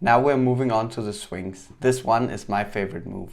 Now we're moving on to the swings. This one is my favorite move.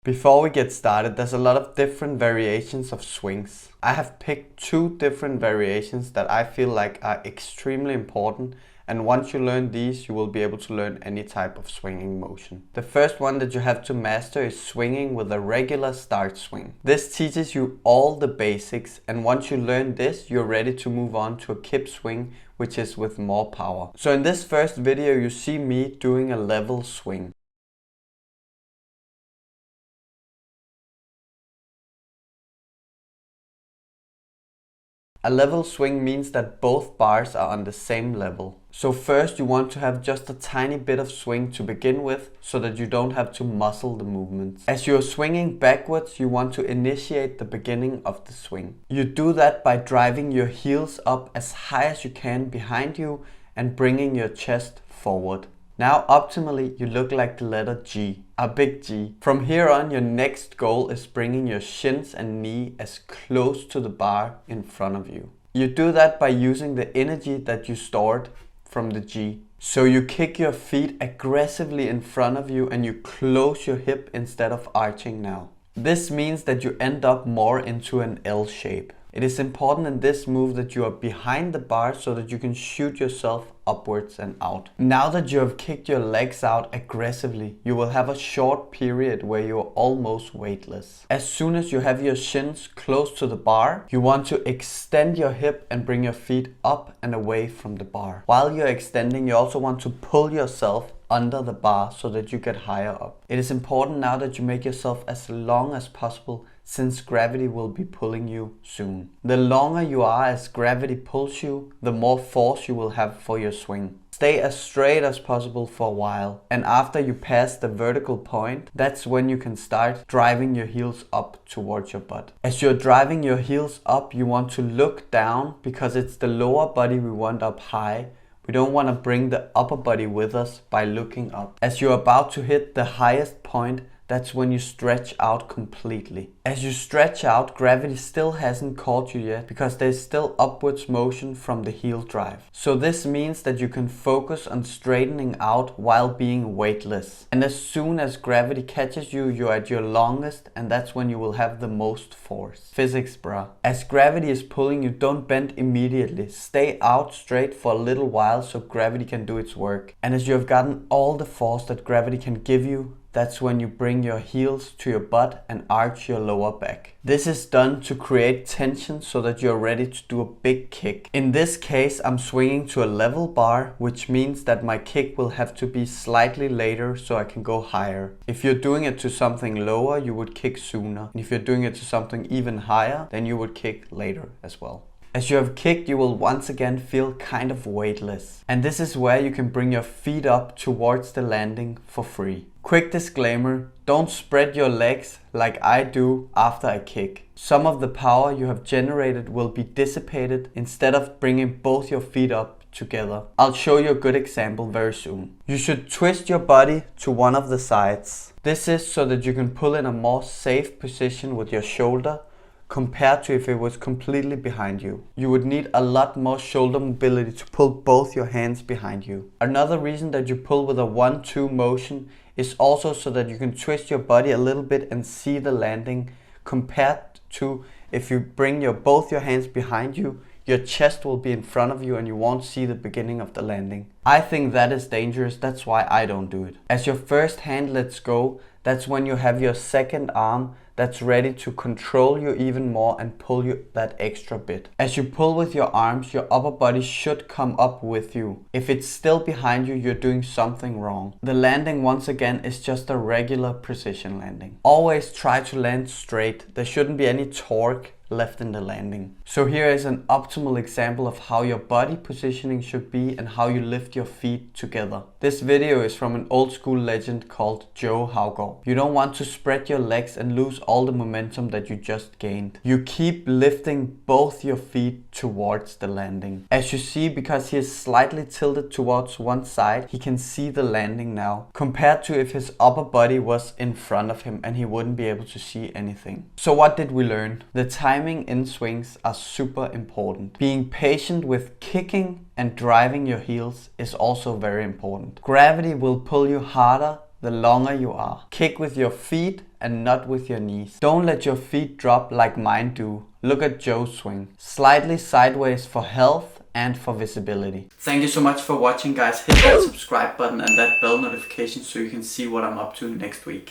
Before we get started, there's a lot of different variations of swings. I have picked 2 different variations that I feel like are extremely important, and once you learn these, you will be able to learn any type of swinging motion. The first one that you have to master is swinging with a regular start swing. This teaches you all the basics, and once you learn this, you're ready to move on to a kip swing, which is with more power. So in this first video, you see me doing a level swing. A level swing means that both bars are on the same level. So first you want to have just a tiny bit of swing to begin with, so that you don't have to muscle the movements. As you're swinging backwards, you want to initiate the beginning of the swing. You do that by driving your heels up as high as you can behind you and bringing your chest forward. Now optimally you look like the letter G, a big G. From here on, your next goal is bringing your shins and knee as close to the bar in front of you. You do that by using the energy that you stored from the G. So you kick your feet aggressively in front of you and you close your hip instead of arching now. This means that you end up more into an L shape. It is important in this move that you are behind the bar so that you can shoot yourself upwards and out. Now that you have kicked your legs out aggressively, you will have a short period where you are almost weightless. As soon as you have your shins close to the bar, you want to extend your hip and bring your feet up and away from the bar. While you're extending, you also want to pull yourself under the bar so that you get higher up. It is important now that you make yourself as long as possible, since gravity will be pulling you soon. The longer you are as gravity pulls you, the more force you will have for your swing. Stay as straight as possible for a while, and after you pass the vertical point, that's when you can start driving your heels up towards your butt. As you're driving your heels up, you want to look down, because it's the lower body we want up high. We don't want to bring the upper body with us by looking up. As you're about to hit the highest point, that's when you stretch out completely. As you stretch out, gravity still hasn't caught you yet, because there's still upwards motion from the heel drive. So this means that you can focus on straightening out while being weightless. And as soon as gravity catches you, you're at your longest, and that's when you will have the most force. Physics, bruh. As gravity is pulling you, don't bend immediately. Stay out straight for a little while so gravity can do its work. And as you have gotten all the force that gravity can give you, that's when you bring your heels to your butt and arch your lower back. This is done to create tension so that you're ready to do a big kick. In this case, I'm swinging to a level bar, which means that my kick will have to be slightly later so I can go higher. If you're doing it to something lower, you would kick sooner. And if you're doing it to something even higher, then you would kick later as well. As you have kicked, you will once again feel kind of weightless. And this is where you can bring your feet up towards the landing for free. Quick disclaimer, don't spread your legs like I do after I kick. Some of the power you have generated will be dissipated instead of bringing both your feet up together. I'll show you a good example very soon. You should twist your body to one of the sides. This is so that you can pull in a more safe position with your shoulder, compared to if it was completely behind you. You would need a lot more shoulder mobility to pull both your hands behind you. Another reason that you pull with a 1-2 motion is also so that you can twist your body a little bit and see the landing, compared to if you bring both your hands behind you, your chest will be in front of you and you won't see the beginning of the landing. I think that is dangerous, that's why I don't do it. As your first hand lets go, that's when you have your second arm that's ready to control you even more and pull you that extra bit. As you pull with your arms, your upper body should come up with you. If it's still behind you, you're doing something wrong. The landing, once again, is just a regular precision landing. Always try to land straight. There shouldn't be any torque left in the landing. So here is an optimal example of how your body positioning should be and how you lift your feet together. This video is from an old school legend called Joe Haugaard. You don't want to spread your legs and lose all the momentum that you just gained. You keep lifting both your feet towards the landing. As you see, because he is slightly tilted towards one side, he can see the landing now, compared to if his upper body was in front of him and he wouldn't be able to see anything. So what did we learn? The time timing in swings are super important. Being patient with kicking and driving your heels is also very important. Gravity will pull you harder the longer you are. Kick with your feet and not with your knees. Don't let your feet drop like mine do. Look at Joe's swing. Slightly sideways for health and for visibility. Thank you so much for watching, guys. Hit that subscribe button and that bell notification so you can see what I'm up to next week.